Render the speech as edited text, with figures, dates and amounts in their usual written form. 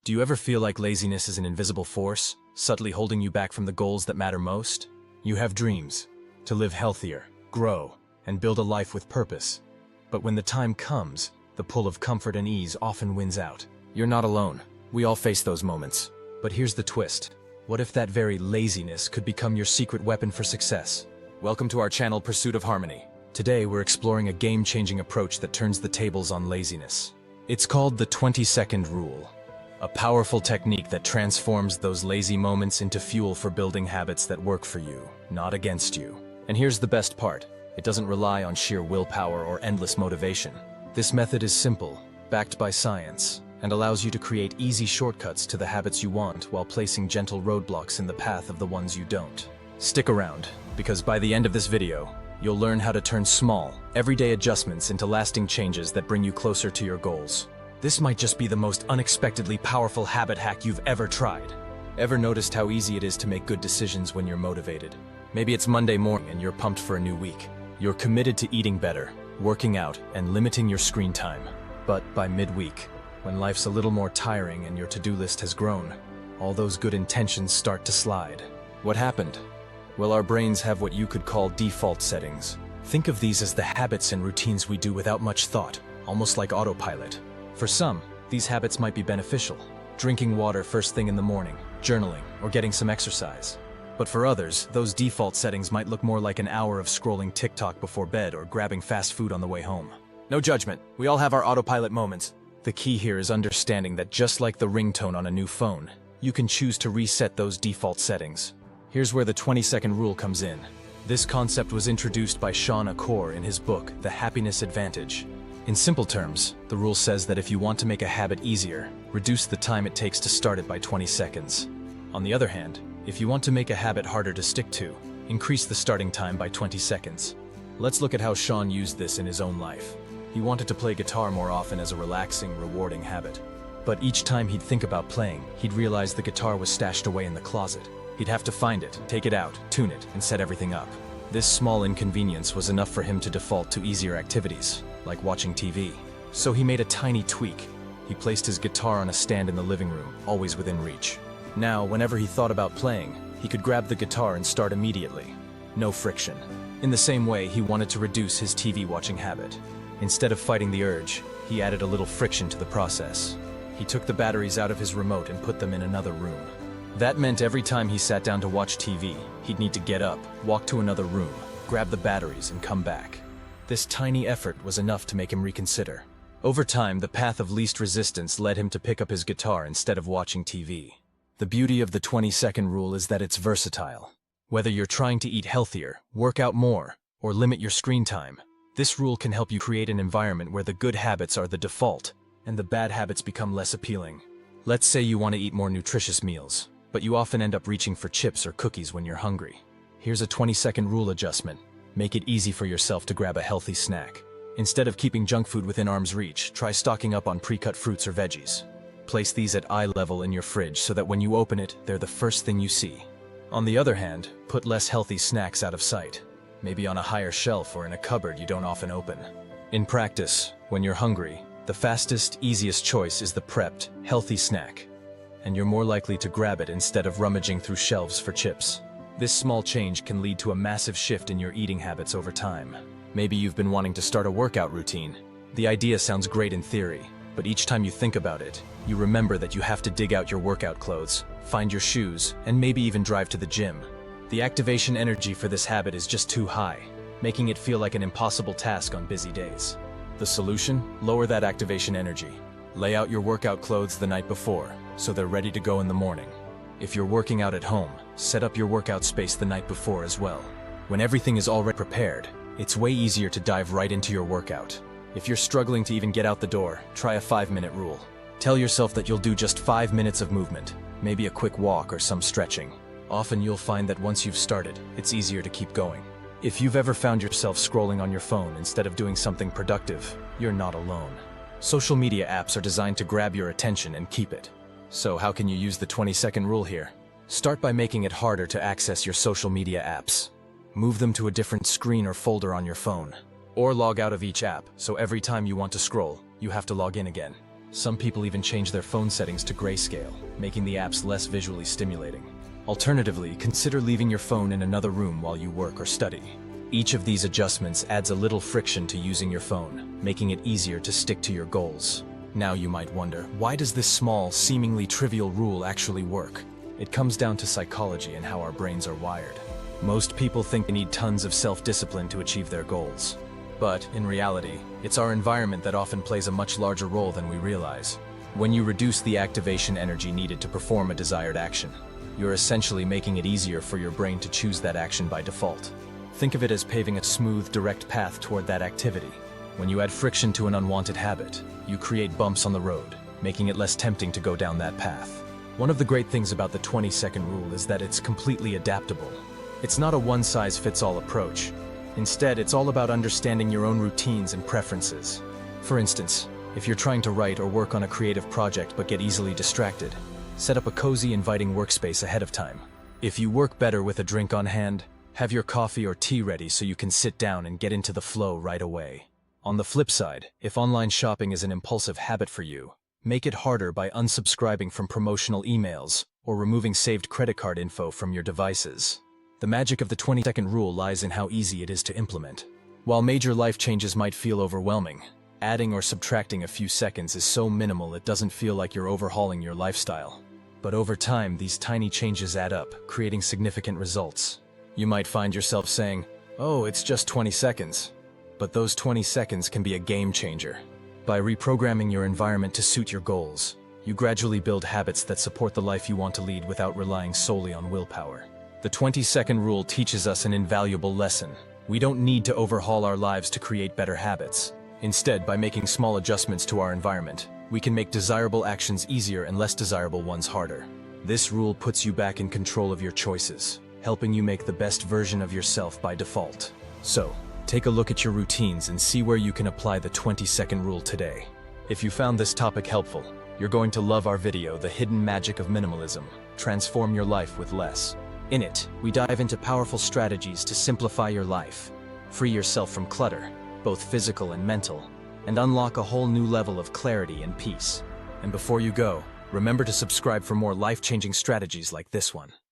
Do you ever feel like laziness is an invisible force, subtly holding you back from the goals that matter most? You have dreams, to live healthier, grow, and build a life with purpose. But when the time comes, the pull of comfort and ease often wins out. You're not alone. We all face those moments. But here's the twist. What if that very laziness could become your secret weapon for success? Welcome to our channel, Pursuit of Harmony. Today, we're exploring a game-changing approach that turns the tables on laziness. It's called the 20-second rule. A powerful technique that transforms those lazy moments into fuel for building habits that work for you, not against you. And here's the best part. It doesn't rely on sheer willpower or endless motivation. This method is simple, backed by science, and allows you to create easy shortcuts to the habits you want while placing gentle roadblocks in the path of the ones you don't. Stick around, because by the end of this video, you'll learn how to turn small, everyday adjustments into lasting changes that bring you closer to your goals. This might just be the most unexpectedly powerful habit hack you've ever tried. Ever noticed how easy it is to make good decisions when you're motivated? Maybe it's Monday morning and you're pumped for a new week. You're committed to eating better, working out, and limiting your screen time. But by midweek, when life's a little more tiring and your to-do list has grown, all those good intentions start to slide. What happened? Well, our brains have what you could call default settings. Think of these as the habits and routines we do without much thought, almost like autopilot. For some, these habits might be beneficial. Drinking water first thing in the morning, journaling, or getting some exercise. But for others, those default settings might look more like an hour of scrolling TikTok before bed or grabbing fast food on the way home. No judgment. We all have our autopilot moments. The key here is understanding that just like the ringtone on a new phone, you can choose to reset those default settings. Here's where the 20-second rule comes in. This concept was introduced by Sean Akor in his book, The Happiness Advantage. In simple terms, the rule says that if you want to make a habit easier, reduce the time it takes to start it by 20 seconds. On the other hand, if you want to make a habit harder to stick to, increase the starting time by 20 seconds. Let's look at how Sean used this in his own life. He wanted to play guitar more often as a relaxing, rewarding habit. But each time he'd think about playing, he'd realize the guitar was stashed away in the closet. He'd have to find it, take it out, tune it, and set everything up. This small inconvenience was enough for him to default to easier activities, like watching TV. So he made a tiny tweak. He placed his guitar on a stand in the living room, always within reach. Now, whenever he thought about playing, he could grab the guitar and start immediately. No friction. In the same way, he wanted to reduce his TV watching habit. Instead of fighting the urge, he added a little friction to the process. He took the batteries out of his remote and put them in another room. That meant every time he sat down to watch TV, he'd need to get up, walk to another room, grab the batteries, and come back. This tiny effort was enough to make him reconsider. Over time, the path of least resistance led him to pick up his guitar instead of watching TV. The beauty of the 20-second rule is that it's versatile. Whether you're trying to eat healthier, work out more, or limit your screen time, this rule can help you create an environment where the good habits are the default, and the bad habits become less appealing. Let's say you want to eat more nutritious meals, but you often end up reaching for chips or cookies when you're hungry. Here's a 20-second rule adjustment. Make it easy for yourself to grab a healthy snack. Instead of keeping junk food within arm's reach, try stocking up on pre-cut fruits or veggies. Place these at eye level in your fridge so that when you open it, they're the first thing you see. On the other hand, put less healthy snacks out of sight, maybe on a higher shelf or in a cupboard you don't often open. In practice, when you're hungry, the fastest, easiest choice is the prepped, healthy snack, and you're more likely to grab it instead of rummaging through shelves for chips. This small change can lead to a massive shift in your eating habits over time. Maybe you've been wanting to start a workout routine. The idea sounds great in theory, but each time you think about it, you remember that you have to dig out your workout clothes, find your shoes, and maybe even drive to the gym. The activation energy for this habit is just too high, making it feel like an impossible task on busy days. The solution? Lower that activation energy. Lay out your workout clothes the night before, so they're ready to go in the morning. If you're working out at home, set up your workout space the night before as well. When everything is already prepared, it's way easier to dive right into your workout. If you're struggling to even get out the door, try a 5-minute rule. Tell yourself that you'll do just 5 minutes of movement, maybe a quick walk or some stretching. Often you'll find that once you've started, it's easier to keep going. If you've ever found yourself scrolling on your phone instead of doing something productive, you're not alone. Social media apps are designed to grab your attention and keep it. So how can you use the 20-second rule here? Start by making it harder to access your social media apps. Move them to a different screen or folder on your phone. Or log out of each app, so every time you want to scroll, you have to log in again. Some people even change their phone settings to grayscale, making the apps less visually stimulating. Alternatively, consider leaving your phone in another room while you work or study. Each of these adjustments adds a little friction to using your phone, making it easier to stick to your goals. Now you might wonder, why does this small, seemingly trivial rule actually work? It comes down to psychology and how our brains are wired. Most people think they need tons of self-discipline to achieve their goals. But, in reality, it's our environment that often plays a much larger role than we realize. When you reduce the activation energy needed to perform a desired action, you're essentially making it easier for your brain to choose that action by default. Think of it as paving a smooth, direct path toward that activity. When you add friction to an unwanted habit, you create bumps on the road, making it less tempting to go down that path. One of the great things about the 20-second rule is that it's completely adaptable. It's not a one-size-fits-all approach. Instead, it's all about understanding your own routines and preferences. For instance, if you're trying to write or work on a creative project but get easily distracted, set up a cozy, inviting workspace ahead of time. If you work better with a drink on hand, have your coffee or tea ready so you can sit down and get into the flow right away. On the flip side, if online shopping is an impulsive habit for you, make it harder by unsubscribing from promotional emails or removing saved credit card info from your devices. The magic of the 20-second rule lies in how easy it is to implement. While major life changes might feel overwhelming, adding or subtracting a few seconds is so minimal it doesn't feel like you're overhauling your lifestyle. But over time, these tiny changes add up, creating significant results. You might find yourself saying, "Oh, it's just 20 seconds." But those 20 seconds can be a game changer. By reprogramming your environment to suit your goals, you gradually build habits that support the life you want to lead without relying solely on willpower. The 20-second rule teaches us an invaluable lesson. We don't need to overhaul our lives to create better habits. Instead, by making small adjustments to our environment, we can make desirable actions easier and less desirable ones harder. This rule puts you back in control of your choices, helping you make the best version of yourself by default. So, take a look at your routines and see where you can apply the 20-second rule today. If you found this topic helpful, you're going to love our video, The Hidden Magic of Minimalism. Transform your life with less. In it, we dive into powerful strategies to simplify your life, free yourself from clutter, both physical and mental, and unlock a whole new level of clarity and peace. And before you go, remember to subscribe for more life-changing strategies like this one.